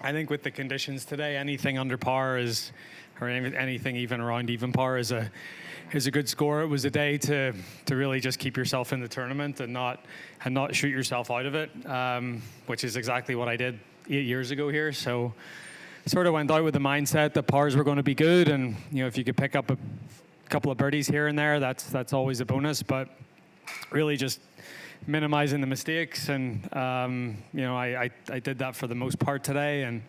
I think with the conditions today, anything under par is, or anything even around even par is a good score. It was a day to really just keep yourself in the tournament and not shoot yourself out of it, which is exactly what I did 8 years ago here. So sort of went out with the mindset that pars were going to be good, and if you could pick up a couple of birdies here and there, that's always a bonus. But really just minimizing the mistakes, and I did that for the most part today. And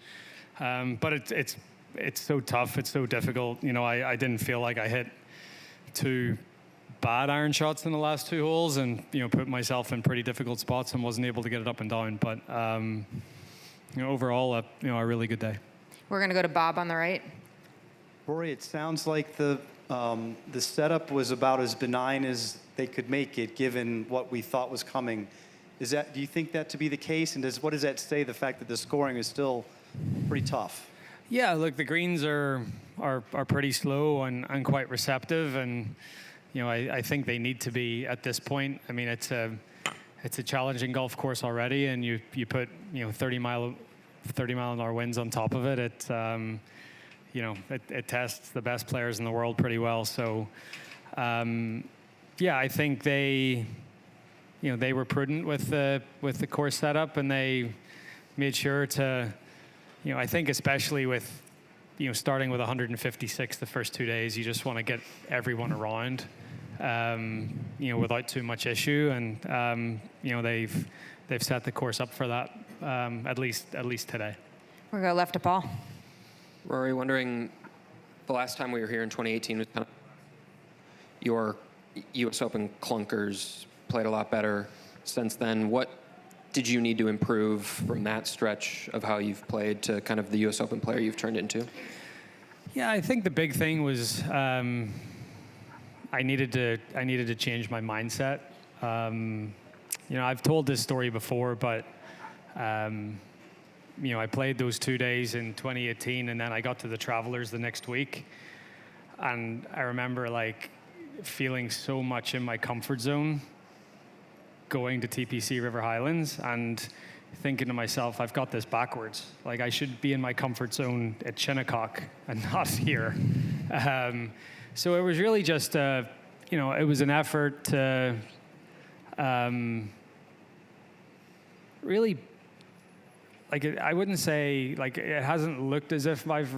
but it's so tough, it's so difficult. I didn't feel like I hit 2 bad iron shots in the last 2 holes, and put myself in pretty difficult spots and wasn't able to get it up and down. But overall, a really good day. We're going to go to Bob on the right. Rory, it sounds like the setup was about as benign as they could make it, given what we thought was coming. Do you think that to be the case? And what does that say, the fact that the scoring is still pretty tough? Yeah, look, the greens are pretty slow and quite receptive, and I think they need to be at this point. I mean, it's a challenging golf course already, and you put 30-mile-an-hour winds on top of it. It tests the best players in the world pretty well. So I think they were prudent with the course setup, and they made sure to, I think especially with starting with 156 the first 2 days, you just want to get everyone around without too much issue, and they've set the course up for that, at least today. We're going to go left to Paul. Rory, wondering, the last time we were here in 2018 was kind of your U.S. Open clunkers played a lot better since then. What did you need to improve from that stretch of how you've played to kind of the U.S. Open player you've turned into? Yeah, I think the big thing was I needed to change my mindset. I've told this story before, but I played those 2 days in 2018, and then I got to the Travelers the next week, and I remember feeling so much in my comfort zone going to TPC River Highlands and thinking to myself, I've got this backwards. I should be in my comfort zone at Shinnecock and not here. So it was really just, it was an effort to really, I wouldn't say, it hasn't looked as if I've,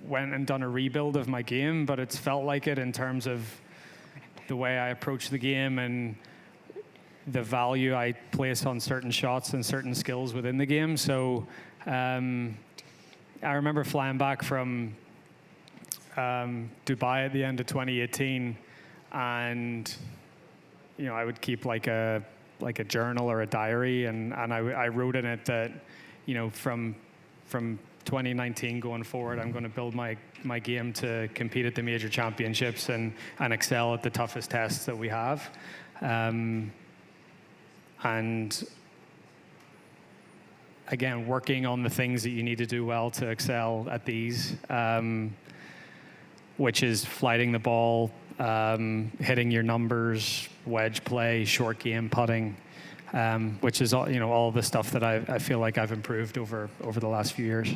went and done a rebuild of my game, but it's felt like it in terms of the way I approach the game and the value I place on certain shots and certain skills within the game. So I remember flying back from Dubai at the end of 2018, and I would keep a journal or a diary, and I wrote in it that from 2019 going forward, I'm going to build my game to compete at the major championships and excel at the toughest tests that we have. And again, working on the things that you need to do well to excel at these, which is flighting the ball, hitting your numbers, wedge play, short game, putting, which is all the stuff that I feel like I've improved over the last few years.